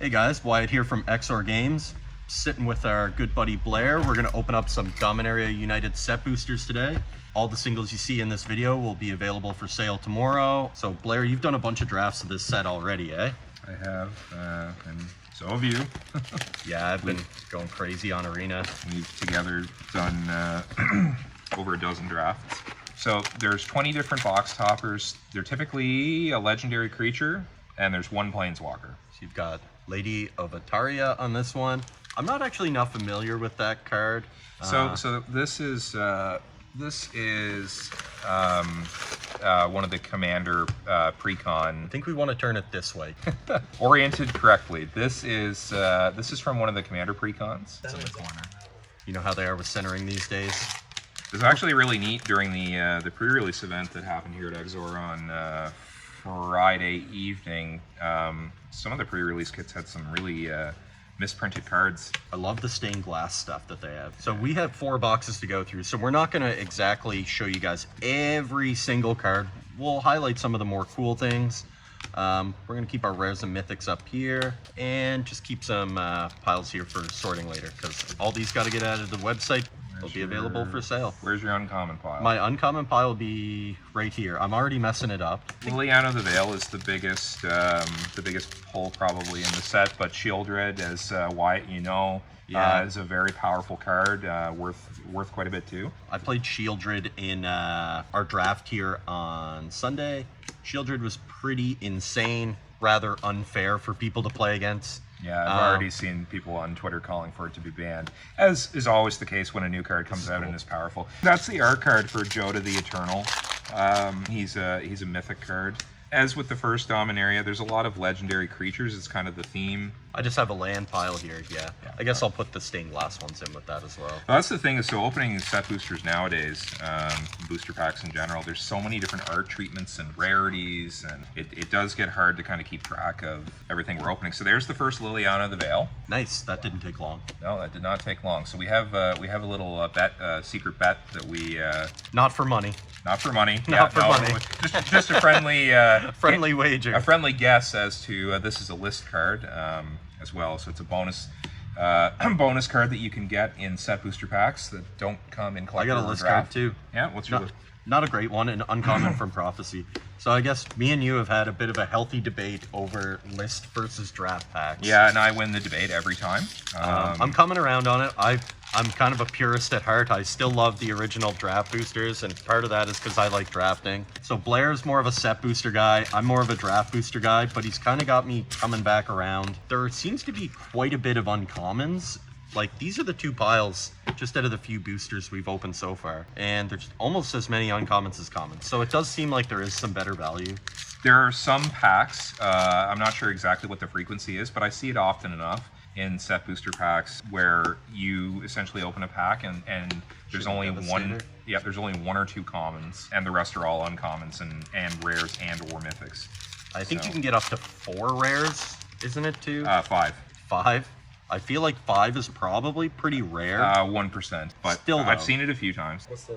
Hey guys, Wyatt here from Exor Games, sitting with our good buddy Blair. We're going to open up some Dominaria United set boosters today. All the singles you see in this video will be available for sale tomorrow. So Blair, you've done a bunch of drafts of this set already, eh? I have, and so have you. Yeah, I've been going crazy on Arena. We've together done over a dozen drafts. So there's 20 different box toppers. They're typically a legendary creature, and there's one planeswalker. So you've got Lady of Ataria on this one. I'm not not familiar with that card. So this is one of the commander precon. I think we want to turn it this way. Oriented correctly. This is from one of the commander precons. It's in the corner. You know how they are with centering these days. It was actually really neat during the pre-release event that happened here at Exor on Friday evening. Some of the pre-release kits had some really misprinted cards. I love the stained glass stuff that they have. So we have 4 boxes to go through, so we're not going to exactly show you guys every single card. We'll highlight some of the more cool things. We're going to keep our rares and mythics up here and just keep some piles here for sorting later, because all these got to get added to the website. They'll be available for sale. Where's your uncommon pile? My uncommon pile will be right here. I'm already messing it up. Liliana the Veil is the biggest pull probably in the set, but Shieldred, as Wyatt you know, is a very powerful card, worth quite a bit too. I played Shieldred in our draft here on Sunday. Shieldred was pretty insane, rather unfair for people to play against. Yeah, I've already seen people on Twitter calling for it to be banned, as is always the case when a new card comes out and is powerful. That's the art card for Joda the Eternal. He's a mythic card. As with the first Dominaria, there's a lot of legendary creatures. It's kind of the theme. I just have a land pile here, yeah. I guess I'll put the stained glass ones in with that as well. Well, that's the thing, is so opening set boosters nowadays, booster packs in general, there's so many different art treatments and rarities, and it does get hard to kind of keep track of everything we're opening. So there's the first Liliana the Veil. Nice, that didn't take long. No, that did not take long. So we have a little secret bet that we... Not for money. Not for money. Money. Just a friendly... friendly wager. A friendly guess as to this is a list card as well. So it's a bonus bonus card that you can get in set booster packs that don't come in collector. I got a list card too. Yeah, what's your list? Not a great one, an uncommon from Prophecy. So I guess me and you have had a bit of a healthy debate over list versus draft packs. Yeah, and I win the debate every time. I'm coming around on it. I'm kind of a purist at heart. I still love the original draft boosters, and part of that is because I like drafting. So Blair's more of a set booster guy. I'm more of a draft booster guy, but he's kind of got me coming back around. There seems to be quite a bit of uncommons. Like, these are the 2 piles just out of the few boosters we've opened so far, and there's almost as many uncommons as commons. So it does seem like there is some better value. There are some packs, I'm not sure exactly what the frequency is, but I see it often enough in set booster packs where you essentially open a pack and there's only one. Yeah, there's only 1 or 2 commons, and the rest are all uncommons and rares and or mythics. I think you can get up to 4 rares, isn't it, too? 5. 5? I feel like 5 is probably pretty rare. 1%, but still, I've seen it a few times. What's the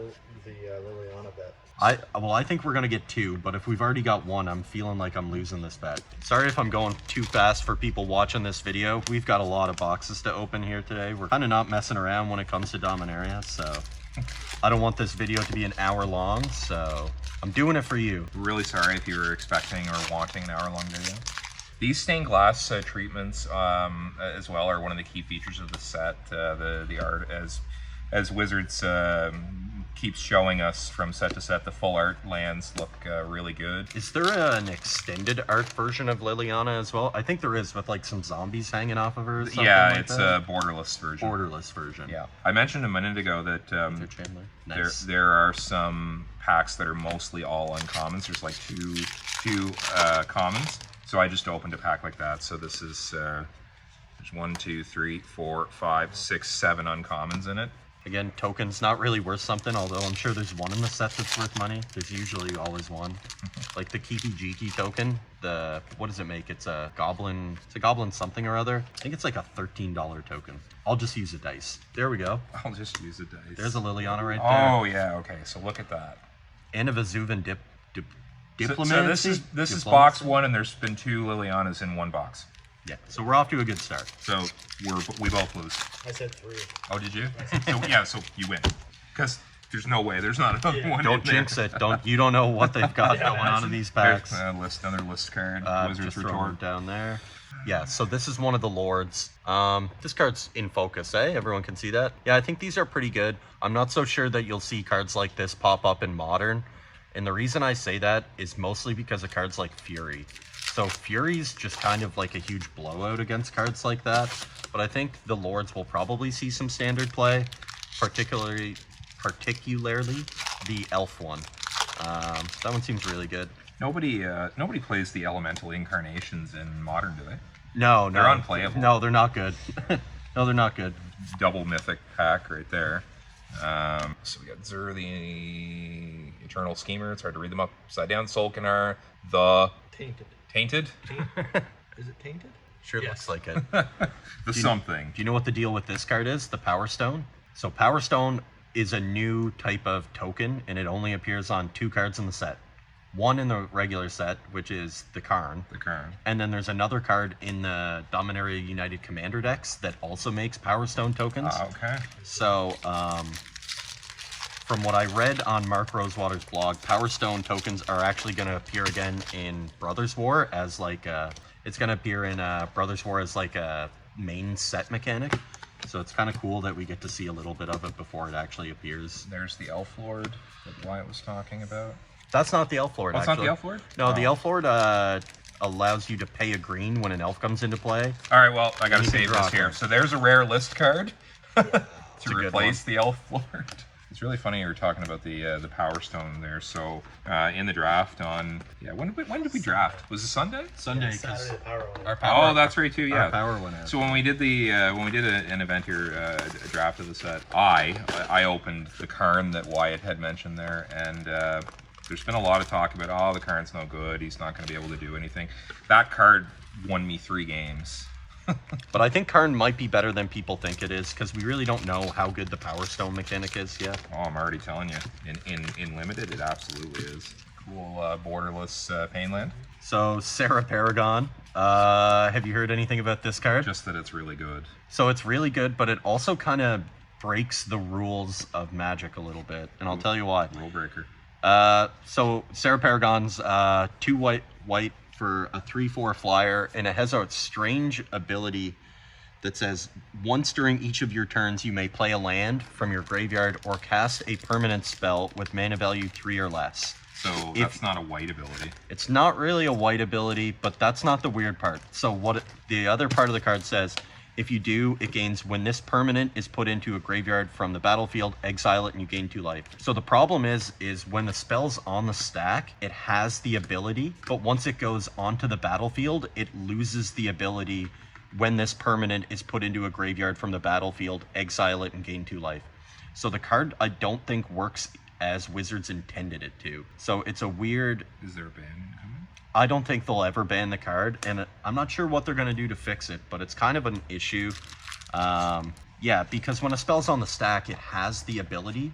Liliana bet? I think we're gonna get 2, but if we've already got 1, I'm feeling like I'm losing this bet. Sorry if I'm going too fast for people watching this video. We've got a lot of boxes to open here today. We're kind of not messing around when it comes to Dominaria, so I don't want this video to be an hour long, so I'm doing it for you. Really sorry if you were expecting or wanting an hour-long video. These stained glass treatments as well are one of the key features of the set. The art, as Wizards keeps showing us from set to set, the full art lands look really good. Is there an extended art version of Liliana as well? I think there is, with like some zombies hanging off of her or something. Yeah, like it's that. A borderless version. Borderless version. Yeah. I mentioned a minute ago that Nice. there are some packs that are mostly all uncommons. There's like two commons. So I just opened a pack like that. So this is, there's 1, 2, 3, 4, 5, 6, 7 uncommons in it. Again, tokens not really worth something, although I'm sure there's one in the set that's worth money. There's usually always one. Like the Kiki Jiki token, what does it make? It's a goblin something or other. I think it's like a $13 token. I'll just use a dice. There we go. I'll just use a dice. There's a Liliana right there. Oh yeah, okay, so look at that. And a Vesuvan So this is box 1, and there's been 2 Lilianas in one box. Yeah, so we're off to a good start. So we both lose. I said 3. Oh, did you? So you win. Because there's no way. There's not another one. Don't in there. jinx it. You don't know what they've got going on in these packs. There's another list card. Wizards Just throw them Retort. down there. Yeah, so this is one of the Lords. This card's in focus, eh? Everyone can see that? Yeah, I think these are pretty good. I'm not so sure that you'll see cards like this pop up in Modern. And the reason I say that is mostly because of cards like Fury. So Fury's just kind of like a huge blowout against cards like that. But I think the Lords will probably see some standard play, particularly the Elf one. That one seems really good. Nobody plays the Elemental Incarnations in Modern, do they? No, They're unplayable. No, they're not good. No, they're not good. Double Mythic pack right there. So we got Zur, the Eternal Schemer. It's hard to read them upside down. Solkanar, the Tainted. Tainted? Is it tainted? Sure Yes. looks like it. The something. Do you know what the deal with this card is? The Power Stone. So Power Stone is a new type of token, and it only appears on 2 cards in the set. One in the regular set, which is the Karn. The Karn. And then there's another card in the Dominaria United Commander decks that also makes Power Stone tokens. Okay. So, from what I read on Mark Rosewater's blog, Power Stone tokens are actually going to appear again in Brothers War as like it's going to appear in Brothers War as like a main set mechanic. So it's kind of cool that we get to see a little bit of it before it actually appears. There's the Elf Lord that Wyatt was talking about. That's not the Elf Lord, Oh, it's actually. not the Elf Lord? No, Oh. the Elf Lord allows you to pay a green when an elf comes into play. All right, well, I got to You can save draw this here. them. So there's a rare list card a to good replace the Elf Lord. It's really funny you were talking about the Power Stone there. So in the draft on when did we draft? Was it Sunday? Sunday, Saturday the power one. our power. Oh, that's right too. Yeah. Our power went out. So when we did an event here, a draft of the set, I opened the Karn that Wyatt had mentioned there, and there's been a lot of talk about the Karn's no good. He's not going to be able to do anything. That card won me 3 games. But I think Karn might be better than people think it is, because we really don't know how good the Power Stone mechanic is yet. Oh, I'm already telling you. In Limited, it absolutely is. Cool borderless Painland. So, Sarah Paragon, have you heard anything about this card? Just that it's really good. So it's really good, but it also kind of breaks the rules of Magic a little bit, and I'll tell you why. Rule breaker. So Sarah Paragon's 2 white for a 3/4 flyer, and it has a strange ability that says once during each of your turns you may play a land from your graveyard or cast a permanent spell with mana value 3 or less. So that's not a white ability. It's not really a white ability, but that's not the weird part. So the other part of the card says, if you do, it gains when this permanent is put into a graveyard from the battlefield, exile it, and you gain 2 life. So the problem is when the spell's on the stack, it has the ability, but once it goes onto the battlefield, it loses the ability when this permanent is put into a graveyard from the battlefield, exile it, and gain 2 life. So the card, I don't think, works as Wizards intended it to. So it's a weird... Is there a ban coming? I don't think they'll ever ban the card, and I'm not sure what they're going to do to fix it, but it's kind of an issue. Yeah, because when a spell's on the stack, it has the ability,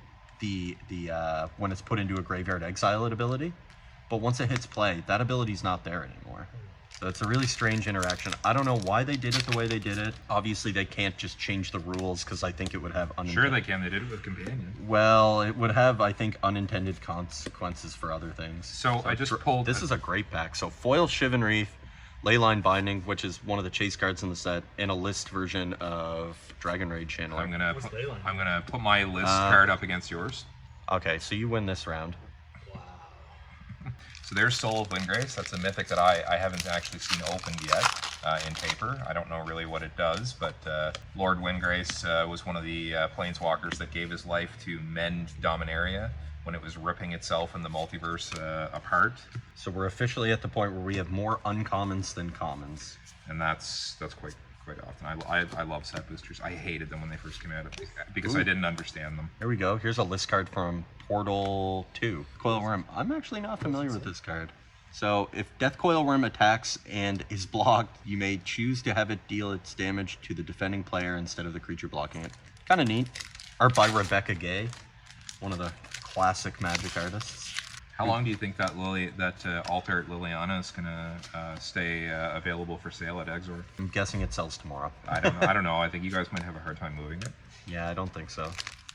when it's put into a graveyard exile it ability, but once it hits play, that ability's not there anymore. So it's a really strange interaction. I don't know why they did it the way they did it. Obviously, they can't just change the rules, because I think it would have Sure they can. They did it with Companion. Well, it would have, I think, unintended consequences for other things. So I just pulled... This is a great pack. So Foil Shivan Reef, Leyline Binding, which is one of the chase cards in the set, and a list version of Dragon Rage Channeler. I'm gonna What's Leyline? I'm gonna put my list card up against yours. Okay, so you win this round. So there's Soul of Windgrace. That's a mythic that I haven't actually seen opened yet in paper. I don't know really what it does, but Lord Windgrace was one of the planeswalkers that gave his life to mend Dominaria when it was ripping itself in the multiverse apart. So we're officially at the point where we have more uncommons than commons. And that's quite often. I love set boosters. I hated them when they first came out because I didn't understand them. Here we go. Here's a list card from Portal 2. Coil Worm. I'm actually not familiar with this card. So if Death Coil Worm attacks and is blocked, you may choose to have it deal its damage to the defending player instead of the creature blocking it. Kind of neat. Art by Rebecca Gay, one of the classic Magic artists. How long do you think that Alt-Art Lilliana is gonna stay available for sale at Exor? I'm guessing it sells tomorrow. I don't know. I don't know. I think you guys might have a hard time moving it. Yeah, I don't think so.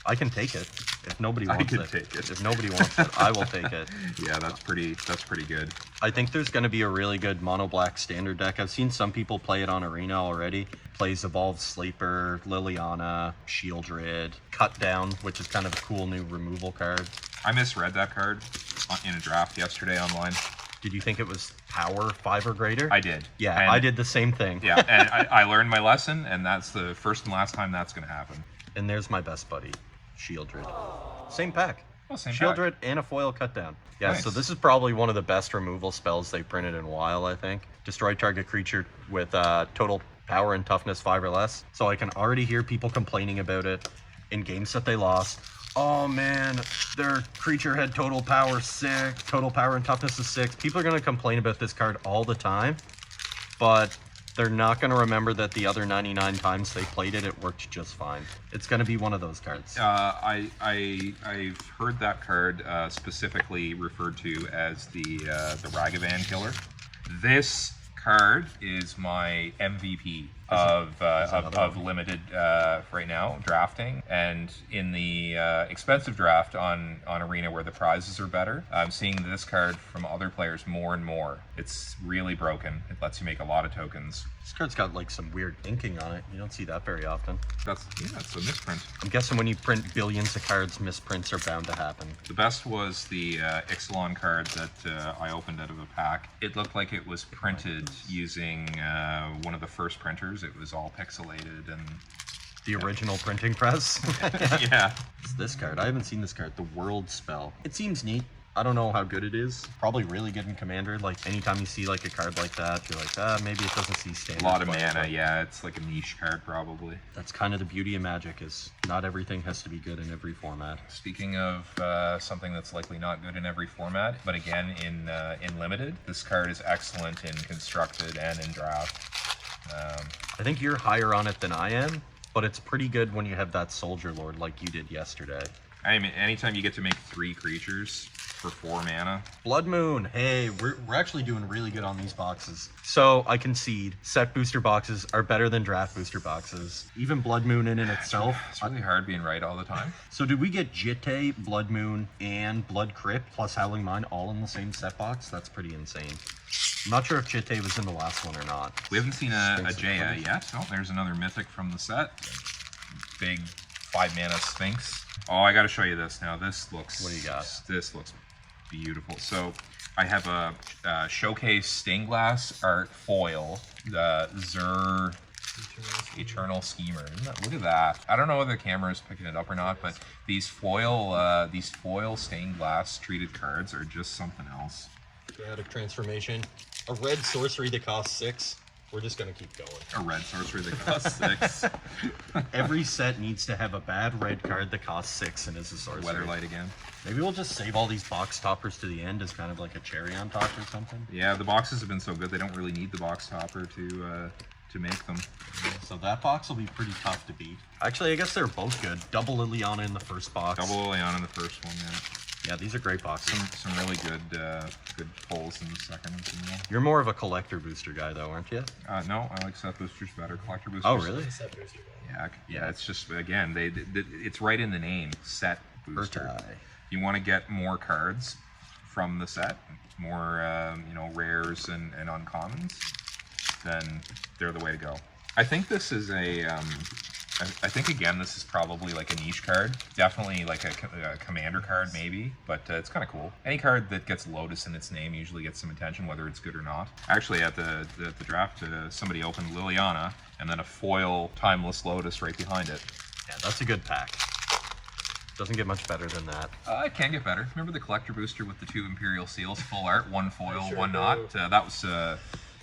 I can take it if nobody I wants can it. take it. If nobody wants it, I will take it. Yeah, that's pretty good. I think there's going to be a really good mono black standard deck. I've seen some people play it on Arena already. Plays Evolved Sleeper, Liliana, Shieldred, Cut Down, which is kind of a cool new removal card. I misread that card in a draft yesterday online. Did you think it was power 5 or greater? I did. Yeah, and, I did the same thing. Yeah, and I learned my lesson, and that's the first and last time that's going to happen. And there's my best buddy, Shieldred. Same pack. Oh, same Shieldred pack. and a foil cut down. Yeah, Nice. so this is probably one of the best removal spells they've printed in a while, I think. Destroy target creature with total power and toughness 5 or less. So I can already hear people complaining about it in games that they lost. Oh man, their creature had total power 6, total power and toughness is 6. People are going to complain about this card all the time, but they're not going to remember that the other 99 times they played it, it worked just fine. It's going to be one of those cards. I've heard that card specifically referred to as the Ragavan killer. This card is my MVP of limited right now drafting, and in the expensive draft on Arena where the prizes are better, I'm seeing this card from other players more and more. It's really broken. It lets you make a lot of tokens. This card's got like some weird inking on it. You don't see that very often. That's a misprint. I'm guessing when you print billions of cards, misprints are bound to happen. The best was the Ixalan card that I opened out of a pack. It looked like it was printed using one of the first printers. It was all pixelated and... The original printing press. Yeah. It's this card. I haven't seen this card. The World Spell. It seems neat. I don't know how good it is. Probably really good in Commander. Like, anytime you see like a card like that, you're like, maybe it doesn't see standard. A lot of mana, yeah. It's like a niche card, probably. That's kind of the beauty of Magic, is not everything has to be good in every format. Speaking of something that's likely not good in every format, but again in Limited, this card is excellent in Constructed and in Draft. I think you're higher on it than I am, but it's pretty good when you have that Soldier Lord like you did yesterday. I mean, anytime you get to make 3 creatures for 4 mana. Blood Moon. Hey, we're actually doing really good on these boxes. So I concede, set booster boxes are better than draft booster boxes. Even Blood Moon in itself. It's really hard being right all the time. So did we get Jitte, Blood Moon, and Blood Crypt plus Howling Mine all in the same set box? That's pretty insane. I'm not sure if Jitte was in the last one or not. We haven't seen a Jaya yet. Oh, there's another mythic from the set. Big 5 mana Sphinx. Oh, I gotta show you this now. This looks... What do you got? This looks beautiful. So I have a Showcase Stained Glass Art foil, the Zur Eternal Schemer. Look at that. I don't know whether the camera is picking it up or not, but these foil stained glass treated cards are just something else. Chaotic Transformation. A red sorcery that costs 6. We're just gonna keep going. A red sorcery that costs 6. Every set needs to have a bad red card that costs 6 and is a sorcery. Weatherlight again. Maybe we'll just save all these box toppers to the end as kind of like a cherry on top or something. Yeah, the boxes have been so good they don't really need the box topper to make them. So that box will be pretty tough to beat. Actually, I guess they're both good. Double Liliana in the first box. Double Liliana in the first one, yeah. Yeah, these are great boxes. Some really good pulls in the second as well. You're more of a collector booster guy, though, aren't you? No, I like set boosters better. Collector boosters. Oh, really? Set booster guy. Yeah. It's just, again, it's right in the name. Set booster. You want to get more cards from the set, more rares and uncommons, then they're the way to go. I think this is I think again this is probably like a niche card, definitely like a commander card maybe, but it's kind of cool. Any card that gets Lotus in its name usually gets some attention, whether it's good or not. Actually, at the draft, somebody opened Liliana and then a foil Timeless Lotus right behind it. Yeah, that's a good pack. Doesn't get much better than that. It can get better. Remember the collector booster with the 2 Imperial Seals, full art, 1 foil, Sure 1 do. not? That was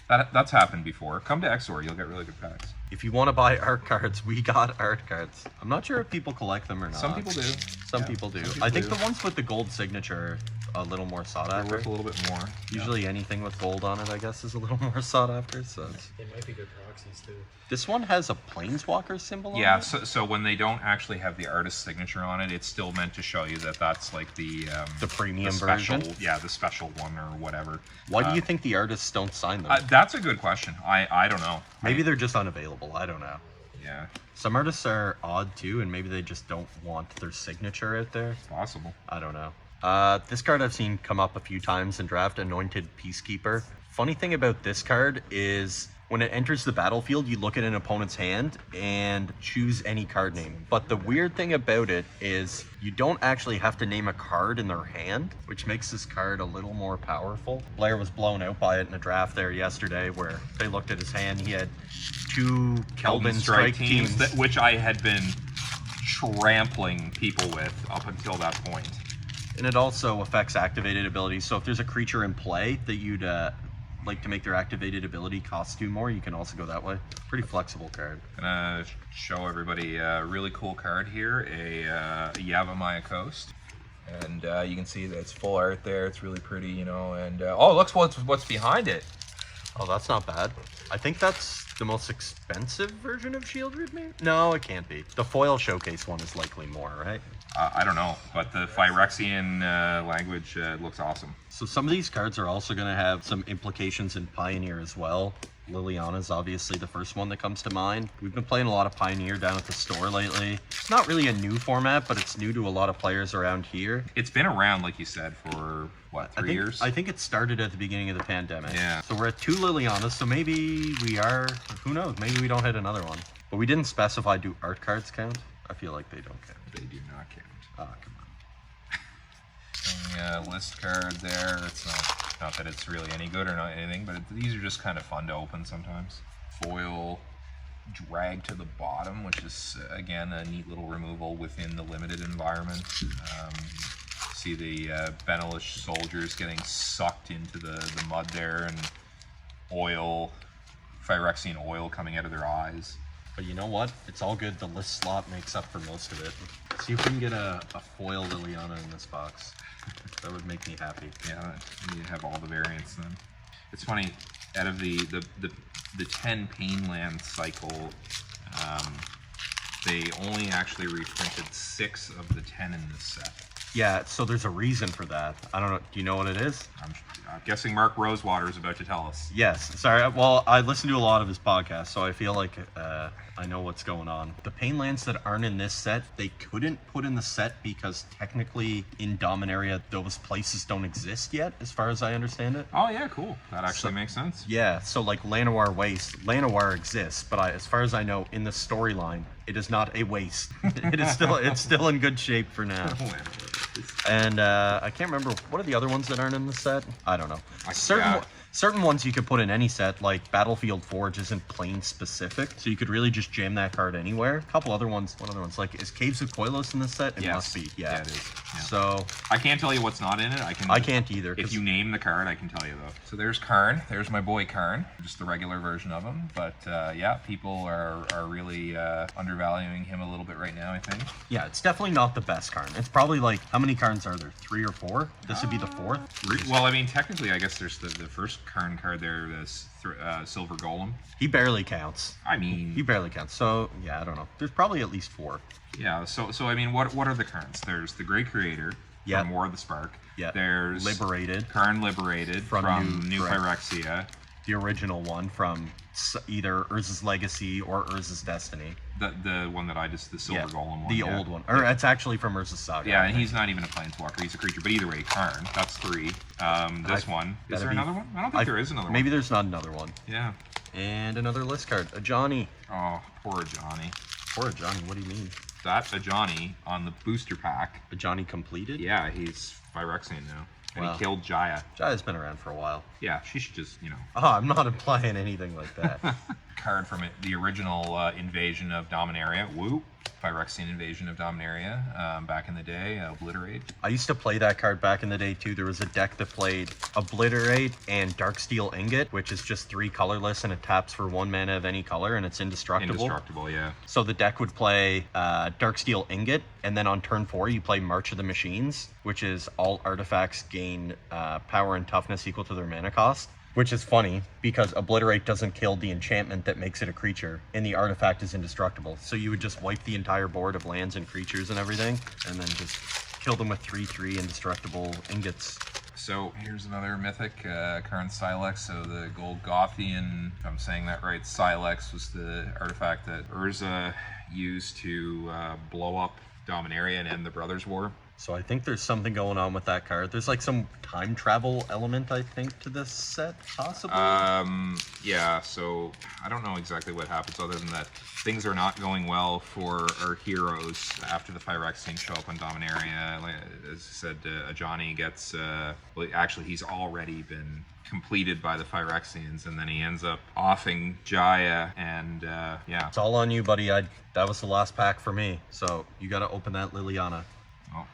that's happened before. Come to Exor, you'll get really good packs. If you want to buy art cards, we got art cards. I'm not sure if people collect them or not. Some people do. Some people do. I think the ones with the gold signature a little more sought They're after. worth a little bit more. Usually anything with gold on it, I guess, is a little more sought after. So They might be good proxies too. this one has a planeswalker symbol Yeah, on it. so when they don't actually have the artist's signature on it, it's still meant to show you that that's like the premium special, version? yeah, the special one or whatever. Why do you think the artists don't sign them? That's a good question. I don't know. Maybe they're just unavailable. I don't know. Yeah, Some artists are odd too, and maybe they just don't want their signature out there. it's possible. I don't know. This card I've seen come up a few times in draft, Anointed Peacekeeper. Funny thing about this card is when it enters the battlefield, you look at an opponent's hand and choose any card name. But the weird thing about it is you don't actually have to name a card in their hand, which makes this card a little more powerful. Blair was blown out by it in a draft there yesterday where they looked at his hand. He had 2 Kelvin Strike teams. which I had been trampling people with up until that point. And it also affects activated abilities. So if there's a creature in play that you'd like to make their activated ability cost 2 more, you can also go that way. Pretty flexible card. Gonna show everybody a really cool card here, a Yavimaya Coast. And you can see that it's full art there. It's really pretty, you know. And oh, look what's behind it. Oh, that's not bad. I think that's the most expensive version of Shieldred, maybe? No, it can't be. The foil showcase one is likely more, right? I don't know, but the Phyrexian language looks awesome. So some of these cards are also going to have some implications in Pioneer as well. Lilliana's obviously the first one that comes to mind. We've been playing a lot of Pioneer down at the store lately. It's not really a new format, but it's new to a lot of players around here. It's been around, like you said, for what, 3 years? I think it started at the beginning of the pandemic. Yeah. So we're at 2 Lillianas, so maybe we are, who knows, maybe we don't hit another one. But we didn't specify, do art cards count? I feel like they don't count. They do not count. Oh, come on. List card there. It's not that it's really any good or not anything, but these are just kind of fun to open sometimes. Foil drag to the bottom, which is again a neat little removal within the limited environment. See the Benelish soldiers getting sucked into the mud there, and oil, Phyrexian oil coming out of their eyes. But you know what? It's all good. The list slot makes up for most of it. See if we can get a foil Liliana in this box. That would make me happy. Yeah, you have all the variants then. It's funny, out of the 10 Painland cycle, they only actually reprinted 6 of the 10 in this set. Yeah, so there's a reason for that. I don't know. Do you know what it is? I'm guessing Mark Rosewater is about to tell us. Yes. Sorry. Well, I listen to a lot of his podcasts, so I feel like I know what's going on. The Painlands that aren't in this set, they couldn't put in the set because technically in Dominaria, those places don't exist yet, as far as I understand it. Oh yeah, cool. That actually makes sense. Yeah, so like Llanowar Waste, Llanowar exists, but as far as I know, in the storyline, it is not a waste. It's still in good shape for now. And I can't remember, what are the other ones that aren't in the set? I don't know. Certain ones you could put in any set, like Battlefield Forge isn't plane specific, so you could really just jam that card anywhere. A couple other ones, what other ones? Like, is Caves of Koilos in this set? It must be, yeah. Yeah, it is. Yeah. So, I can't tell you what's not in it. I can't either. If you name the card, I can tell you though. So there's Karn. There's my boy Karn. Just the regular version of him. But yeah, people are really undervaluing him a little bit right now, I think. Yeah, it's definitely not the best Karn. It's probably like, how many Karns are there? 3 or 4? This would be the 4th? Well, I mean, technically, I guess there's the first Karn card there, this Silver Golem. He barely counts. I mean, He barely counts. So, yeah, I don't know. There's probably at least 4. yeah. So I mean, what are the Karns? There's the Great Creator from War of the Spark. Yeah. There's Liberated. Karn Liberated from New Phyrexia. The original one from either Urza's Legacy or Urza's Destiny. The one that the Silver Golem one. The old one. Or it's actually from Urza's Saga. Yeah, and he's not even a planeswalker, he's a creature. But either way, Karn, that's 3. This one. Is there another one? I don't think there is another one. Maybe there's not another one. Yeah. And another list card. A Johnny. Oh, poor Johnny. Poor Johnny, what do you mean? That's a Johnny on the booster pack. A Johnny completed? Yeah, he's Phyrexian now. And Wow. he killed Jaya. Jaya's been around for a while. Yeah, she should just, Oh, I'm not implying anything like that. Card from the original invasion of Dominaria. Woo. Phyrexian invasion of Dominaria back in the day, Obliterate. I used to play that card back in the day too. There was a deck that played Obliterate and Darksteel Ingot, which is just 3 colorless and it taps for 1 mana of any color and it's indestructible. Indestructible, yeah. So the deck would play Darksteel Ingot, and then on turn 4 you play March of the Machines, which is all artifacts gain power and toughness equal to their mana cost. Which is funny, because Obliterate doesn't kill the enchantment that makes it a creature, and the artifact is indestructible. So you would just wipe the entire board of lands and creatures and everything, and then just kill them with 3/3 indestructible ingots. So here's another mythic, current Silex. So the Golgothian, if I'm saying that right, Silex was the artifact that Urza used to blow up Dominaria and end the Brothers' War. So I think there's something going on with that card. There's like some time travel element, I think, to this set, possibly? Yeah, so I don't know exactly what happens other than that things are not going well for our heroes after the Phyrexians show up on Dominaria. Like, as I said, Ajani gets, well, actually he's already been completed by the Phyrexians, and then he ends up offing Jaya, and yeah. It's all on you, buddy. That was the last pack for me, so you gotta open that Lilliana. Oh,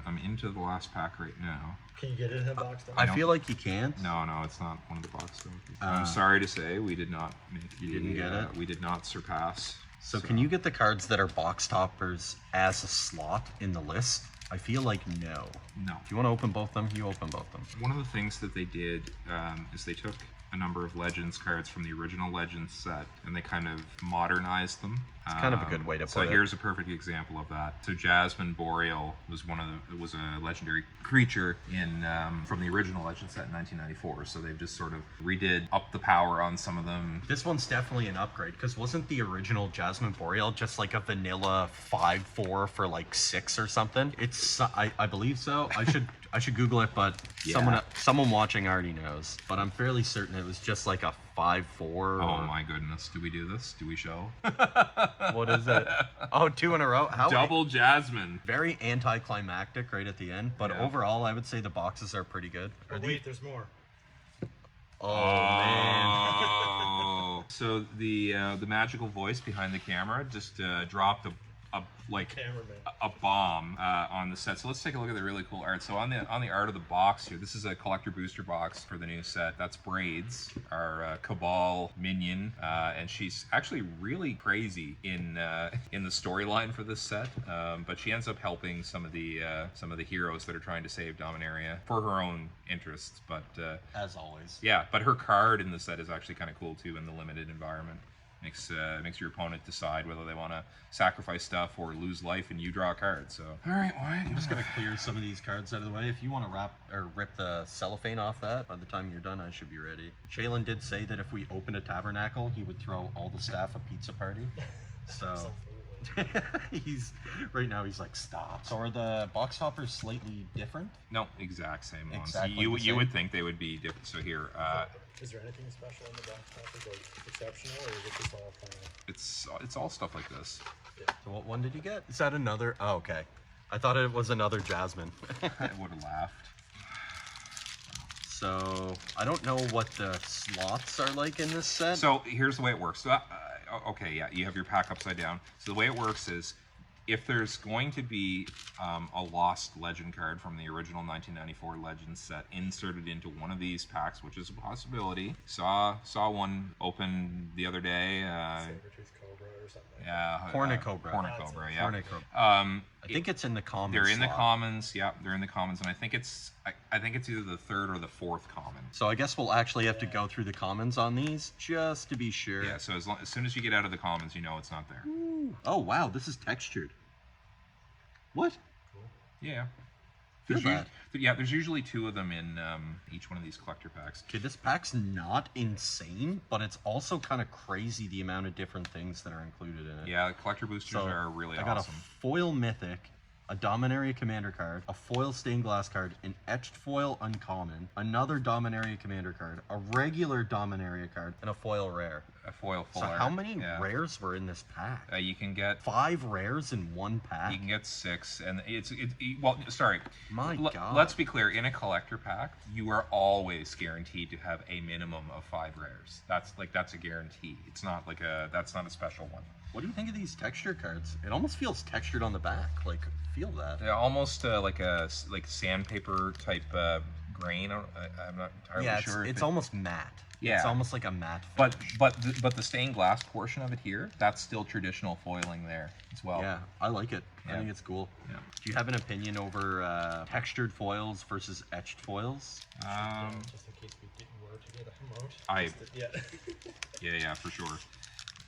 I'm into the last pack right now. Can you get it in a box? I feel like you can't. No, it's not one of the box stuff. I'm sorry to say, we did not make You didn't get it? We did not surpass. So can you get the cards that are box toppers as a slot in the list? I feel like no. No. If you want to open both of them, you open both of them. One of the things that they did is they took a number of Legends cards from the original Legends set and they kind of modernized them. It's kind of a good way to put it. So here's a perfect example of that. So Jasmine Boreal was was a legendary creature in from the original Legends set in 1994. So they've just sort of redid up the power on some of them. This one's definitely an upgrade, because wasn't the original Jasmine Boreal just like a vanilla 5/4 for like 6 or something? It's I believe so. I should Google it, but Yeah. someone watching already knows. But I'm fairly certain it was just like a 5/4. Oh my goodness, do we do this? Do we show? What is it? Oh, 2 in a row. How Double Jasmine. Very anticlimactic right at the end, but Yeah. overall I would say the boxes are pretty good. Oh, wait, there's more. Oh man. Oh. So the magical voice behind the camera just dropped a Cameraman. a bomb on the set. So let's take a look at the really cool art. So on the art of the box here, this is a collector booster box for the new set. That's Braids, our Cabal minion, and she's actually really crazy in the storyline for this set. But she ends up helping some of the heroes that are trying to save Dominaria for her own interests. But As always. yeah, but her card in the set is actually kind of cool too in the limited environment. Makes your opponent decide whether they want to sacrifice stuff or lose life, and you draw a card. So, all right, I'm just gonna clear some of these cards out of the way. If you want to rip the cellophane off that, by the time you're done, I should be ready. Shaylin did say that if we opened a tabernacle, he would throw all the staff a pizza party. So he's right now he's like, stop. So are the box toppers slightly different? no, exact same ones. Exactly the You same? would think they would be different. So here, Is there anything special in the box toppers, like exceptional, or is it just all kind of? it's all stuff like this. So what one did you get? Is that another? Oh, okay. I thought it was another Jasmine. I would have laughed. So I don't know what the slots are like in this set. So here's the way it works. So, okay, yeah, you have your pack upside down. So the way it works is, if there's going to be a lost legend card from the original 1994 Legends set inserted into one of these packs, which is a possibility. Saw one open the other day. Saber-tooth cobra or something. Yeah, Cornucobra. Cornucobra, yeah. Cornucobra. I think it's in the commons. They're in the slot. commons. Yeah, they're in the commons, and I think it's either the 3rd or the 4th common. So I guess we'll actually have to go through the commons on these just to be sure. Yeah. So as soon as you get out of the commons, you know it's not there. Oh wow, this is textured. What? Yeah. Feel bad. There's usually 2 of them in each one of these collector packs. Okay, this pack's not insane, but it's also kind of crazy the amount of different things that are included in it. Yeah, the collector boosters So are really I got awesome. a foil mythic, a Dominaria commander card, a foil stained glass card, an etched foil uncommon, another Dominaria commander card, a regular Dominaria card, and a foil rare. A foil full So art. how many rares were in this pack? You can get 5 rares in one pack? You can get 6, and well, sorry. My God. Let's be clear. In a collector pack, you are always guaranteed to have a minimum of 5 rares. That's a guarantee. It's not like that's not a special one. What do you think of these texture cards? It almost feels textured on the back. Like, feel that. They're almost like sandpaper type grain. I'm not entirely sure. It's almost matte. Yeah. It's almost like a matte finish. But the stained glass portion of it here, that's still traditional foiling there as well. Yeah, I like it. Yeah. I think it's cool. Yeah. Do you have an opinion over textured foils versus etched foils? Just in case we were to get a remote. Yeah, for sure.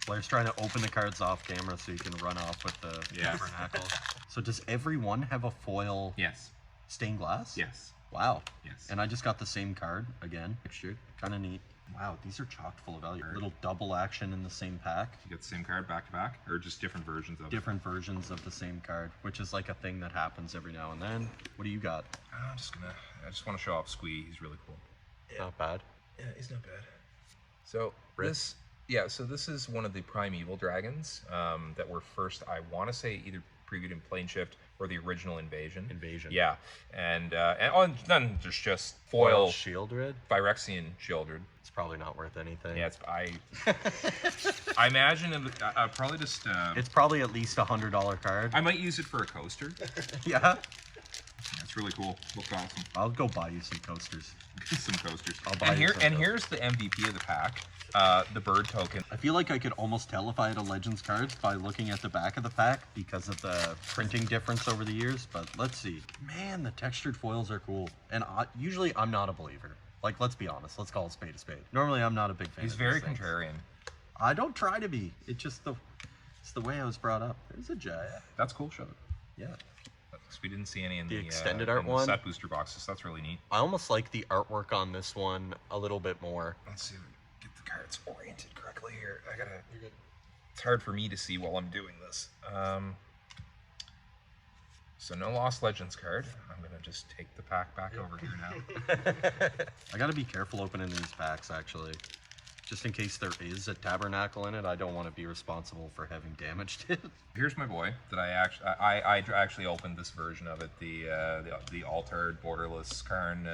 Blair's trying to open the cards off camera so you can run off with the tabernacle. So does everyone have a foil Yes. stained glass? Yes. Wow. Yes. And I just got the same card again, textured. Kind of neat. Wow, these are chock full of value. Little double action in the same pack. You get the same card back to back, or just different versions of it? Different versions of the same card, which is like a thing that happens every now and then. What do you got? I just want to show off Squee. He's really cool. Not bad. Yeah, he's not bad. So this is one of the primeval dragons that were first, I want to say, either previewed in Plane Shift or the original Invasion. Yeah, and then there's just foil Shieldred. Phyrexian Shieldred. It's probably not worth anything. Yeah, I imagine probably just. It's probably at least $100 card. I might use it for a coaster. Yeah. It's really cool. Looks awesome. I'll go buy you some coasters. Some coasters. I'll buy you some here's the MVP of the pack. The bird token. I feel like I could almost tell if I had a Legends card by looking at the back of the pack because of the printing difference over the years, but let's see. Man, the textured foils are cool. And usually I'm not a believer. Like, let's be honest. Let's call a spade a spade. Normally I'm not a big fan He's of very these things. contrarian. I don't try to be. It's just it's the way I was brought up. There's a Jaya. That's cool, show it. Yeah. We didn't see any in The the extended in art the one? set booster boxes. That's really neat. I almost like the artwork on this one a little bit more. Let's see if we can get the cards oriented correctly here. You're good. It's hard for me to see while I'm doing this. So no Lost Legends card. I'm gonna just take the pack back over here now. I gotta be careful opening these packs, actually. Just in case there is a tabernacle in it, I don't want to be responsible for having damaged it. Here's my boy that I actually opened this version of it, the altered borderless Karn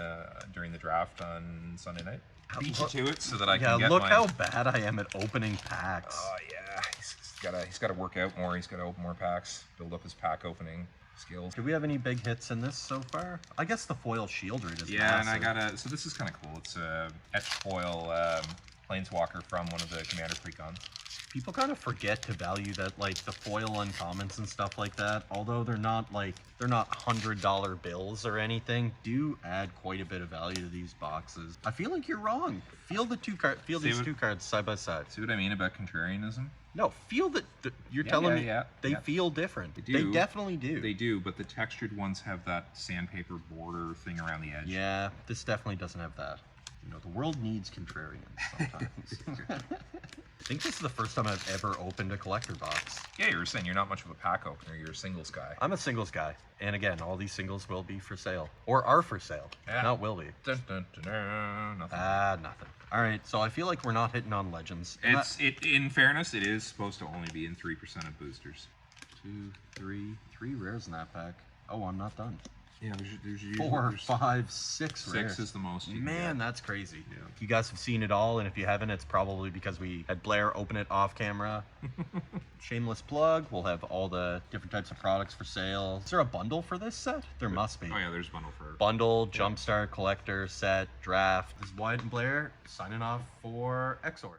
during the draft on Sunday night. Beat you to it so that I can get look my... how bad I am at opening packs. Oh yeah, he's got to work out more. He's got to open more packs, build up his pack opening skills. Do we have any big hits in this so far? I guess the foil Shieldred is Yeah, massive. and I got so this is kind of cool. It's a etched foil Planeswalker from one of the Commander Precons. People kind of forget to value that, like, the foil uncommons and stuff like that, although they're not $100 bills or anything, do add quite a bit of value to these boxes. I feel like you're wrong. Feel these two cards side by side. See what I mean about contrarianism? No, feel that you're telling me they feel different. They definitely do. They do, but the textured ones have that sandpaper border thing around the edge. Yeah, this definitely doesn't have that. You know, the world needs contrarians sometimes. I think this is the first time I've ever opened a collector box. Yeah, you were saying you're not much of a pack opener. You're a singles guy. I'm a singles guy. And again, all these singles will be for sale. Or are for sale. Yeah. Not will be. Dun, dun, dun, dun, nothing. Nothing. All right, so I feel like we're not hitting on Legends. In fairness, it is supposed to only be in 3% of boosters. 2, 3 rares in that pack. Oh, I'm not done. Yeah, there's 4, 5, 6 rares. 6 is the most. Man, that's crazy. Yeah. You guys have seen it all, and if you haven't, it's probably because we had Blair open it off camera. Shameless plug. We'll have all the different types of products for sale. Is there a bundle for this set? There must be. Oh yeah, there's a bundle for Bundle, Jumpstart, Collector, Set, Draft. This is Wyatt and Blair signing off for Exor.